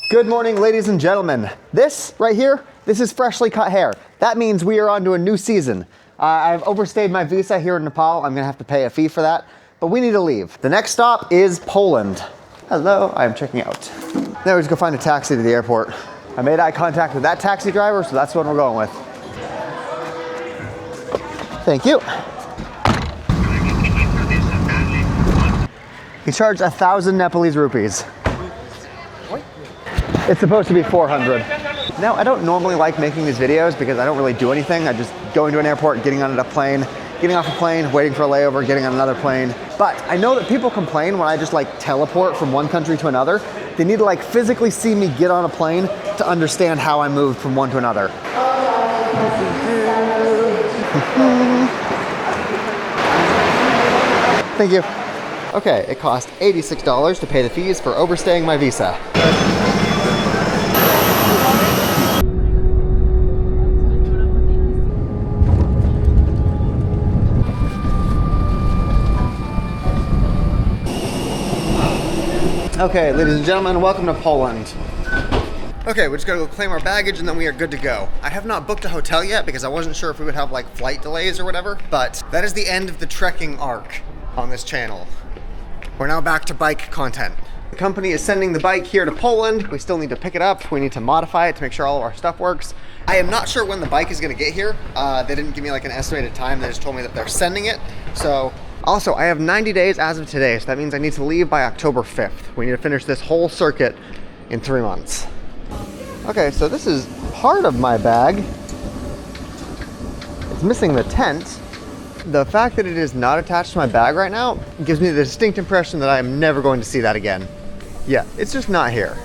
Good morning, ladies and gentlemen. This right here, this is freshly cut hair. That means we are on to a new season. I've overstayed my visa here in Nepal. I'm gonna have to pay a fee for that, but we need to leave. The next stop is Poland. Hello, I am checking out. Now we just go find a taxi to the airport. I made eye contact with that taxi driver, so that's what we're going with. Thank you. He charged 1,000 Nepalese rupees. It's supposed to be 400. Now, I don't normally like making these videos because I don't really do anything. I just go into an airport, getting on a plane, getting off a plane, waiting for a layover, getting on another plane. But I know that people complain when I just like teleport from one country to another. They need to like physically see me get on a plane to understand how I moved from one to another. Thank you. Okay, it cost $86 to pay the fees for overstaying my visa. Okay, ladies and gentlemen, welcome to Poland. Okay, we just gotta go claim our baggage and then we are good to go. I have not booked a hotel yet because I wasn't sure if we would have like flight delays or whatever, but that is the end of the trekking arc on this channel. We're now back to bike content. The company is sending the bike here to Poland. We still need to pick it up. We need to modify it to make sure all of our stuff works. I am not sure when the bike is gonna get here. They didn't give me like an estimated time. They just told me that they're sending it. So, also, I have 90 days as of today, so that means I need to leave by October 5th. We need to finish this whole circuit in 3 months. Okay, so this is part of my bag. It's missing the tent. The fact that it is not attached to my bag right now gives me the distinct impression that I am never going to see that again. Yeah, it's just not here.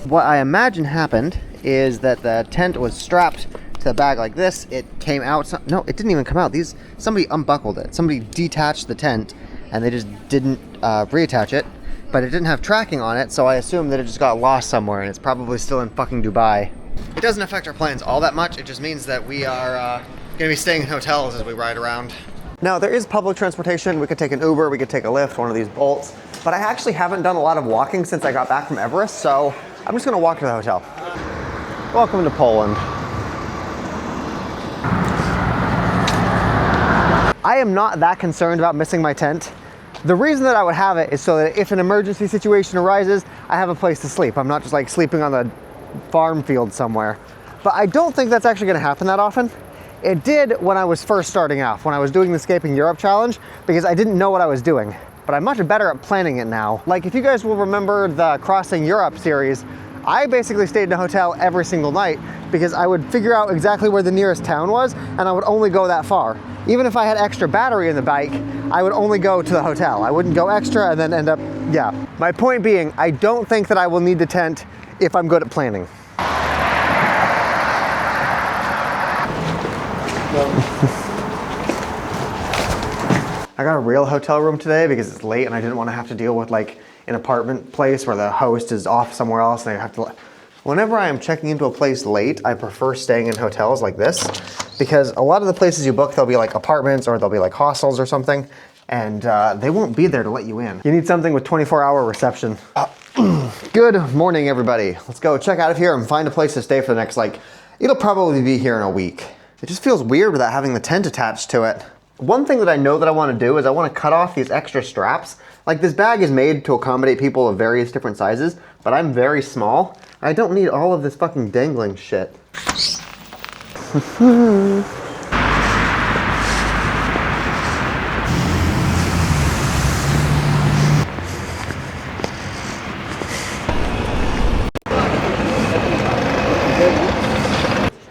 What I imagine happened is that the tent was strapped to the bag like this. It came out, no, it didn't even come out. Somebody unbuckled it. Somebody detached the tent and they just didn't reattach it, but it didn't have tracking on it, so I assume that it just got lost somewhere and it's probably still in fucking Dubai. It doesn't affect our plans all that much. It just means that we are gonna be staying in hotels as we ride around. Now, there is public transportation. We could take an Uber, we could take a Lyft, one of these Bolts, but I actually haven't done a lot of walking since I got back from Everest, so I'm just gonna walk to the hotel. Welcome to Poland. I am not that concerned about missing my tent. The reason that I would have it is so that if an emergency situation arises, I have a place to sleep. I'm not just like sleeping on the farm field somewhere. But I don't think that's actually gonna happen that often. It did when I was first starting off, when I was doing the Escaping Europe challenge, because I didn't know what I was doing. But I'm much better at planning it now. Like if you guys will remember the Crossing Europe series, I basically stayed in a hotel every single night because I would figure out exactly where the nearest town was and I would only go that far. Even if I had extra battery in the bike, I would only go to the hotel. I wouldn't go extra and then end up, yeah. My point being, I don't think that I will need the tent if I'm good at planning. I got a real hotel room today because it's late and I didn't want to have to deal with like an apartment place where the host is off somewhere else and I have to. Whenever I am checking into a place late, I prefer staying in hotels like this because a lot of the places you book, they'll be like apartments or they'll be like hostels or something, and they won't be there to let you in. You need something with 24-hour reception. Good morning, everybody. Let's go check out of here and find a place to stay for the next, like, it'll probably be here in a week. It just feels weird without having the tent attached to it. One thing that I know that I want to do is I want to cut off these extra straps. Like this bag is made to accommodate people of various different sizes, but I'm very small. I don't need all of this fucking dangling shit.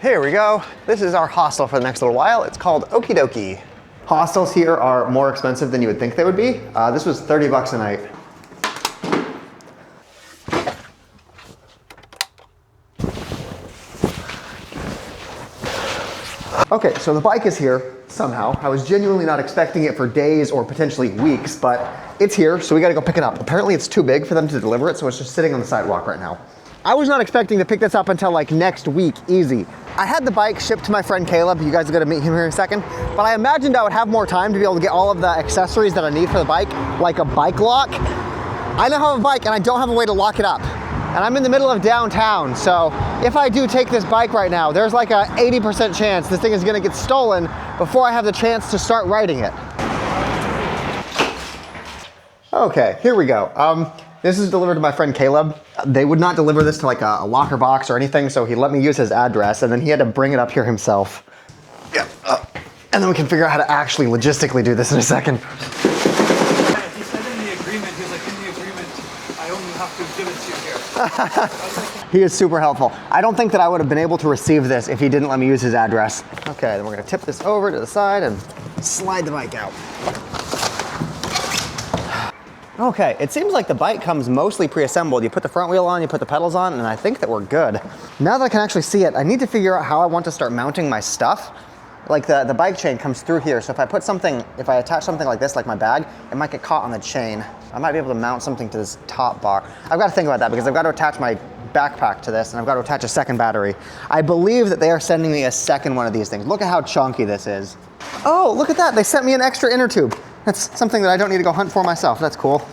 Here we go. This is our hostel for the next little while. It's called Okie Dokie. Hostels here are more expensive than you would think they would be. This was 30 bucks a night. Okay, so the bike is here somehow. I was genuinely not expecting it for days or potentially weeks, but it's here, so we gotta go pick it up. Apparently it's too big for them to deliver it, so it's just sitting on the sidewalk right now. I was not expecting to pick this up until like next week, easy. I had the bike shipped to my friend Caleb. You guys are gonna meet him here in a second. But I imagined I would have more time to be able to get all of the accessories that I need for the bike, like a bike lock. I now have a bike and I don't have a way to lock it up. And I'm in the middle of downtown, so if I do take this bike right now, there's like a 80% chance this thing is gonna get stolen before I have the chance to start riding it. Okay, here we go. This is delivered to my friend Caleb. They would not deliver this to like a locker box or anything, so he let me use his address, and then he had to bring it up here himself. Yeah, and then we can figure out how to actually logistically do this in a second. He said in the agreement, he was like, in the agreement, I only have to give it to you here. He is super helpful. I don't think that I would have been able to receive this if he didn't let me use his address. Okay, then we're gonna tip this over to the side and slide the bike out. Okay, it seems like the bike comes mostly pre-assembled. You put the front wheel on, you put the pedals on, and I think that we're good. Now that I can actually see it, I need to figure out how I want to start mounting my stuff. Like the bike chain comes through here, so if I attach something like this, like my bag, it might get caught on the chain. I might be able to mount something to this top bar. I've got to think about that because I've got to attach my backpack to this and I've got to attach a second battery. I believe that they are sending me a second one of these things. Look at how chunky this is. Oh, look at that. They sent me an extra inner tube. That's something that I don't need to go hunt for myself. That's cool.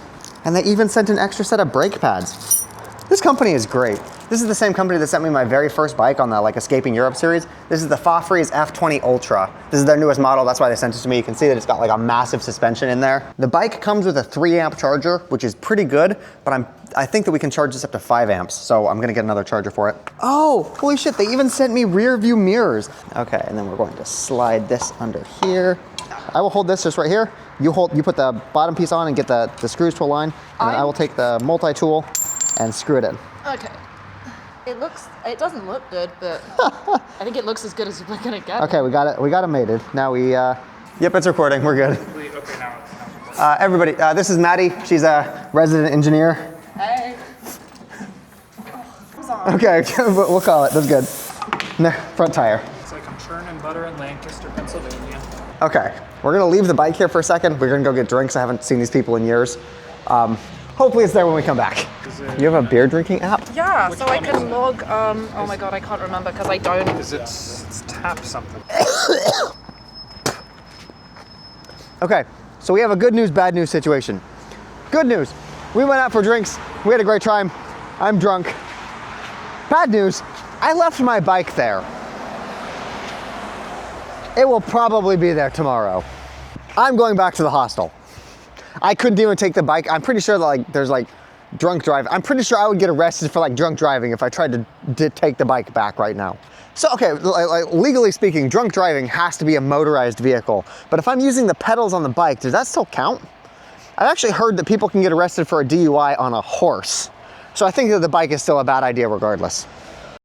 And they even sent an extra set of brake pads. This company is great. This is the same company that sent me my very first bike on the Escaping Europe series. This is the Fafries F20 Ultra. This is their newest model, that's why they sent it to me. You can see that it's got like a massive suspension in there. The bike comes with a 3-amp charger, which is pretty good, but I think that we can charge this up to 5 amps, so I'm gonna get another charger for it. Oh, holy shit, they even sent me rear view mirrors. Okay, and then we're going to slide this under here. I will hold this just right here. You put the bottom piece on and get the screws to align, and then I will take the multi-tool and screw it in. Okay. It doesn't look good, but I think it looks as good as we're gonna get. Okay, we got it mated. Now yep, it's recording, we're good. Okay, now Everybody, this is Maddie. She's a resident engineer. Hey. Okay, we'll call it, that's good. No, front tire. it's like I'm churning butter in Lancaster, Pennsylvania. Okay, we're gonna leave the bike here for a second. We're gonna go get drinks. I haven't seen these people in years. Hopefully it's there when we come back. You have a beer drinking app? Yeah, so I can log, oh my god, I can't remember because I don't. It's tap something. Okay, so we have a good news, bad news situation. Good news, we went out for drinks. We had a great time. I'm drunk. Bad news, I left my bike there. It will probably be there tomorrow. I'm going back to the hostel. I couldn't even take the bike. I'm pretty sure that there's drunk driving. I'm pretty sure I would get arrested for drunk driving if I tried to take the bike back right now. So, okay, legally speaking, drunk driving has to be a motorized vehicle. But if I'm using the pedals on the bike, does that still count? I've actually heard that people can get arrested for a DUI on a horse. So I think that the bike is still a bad idea regardless.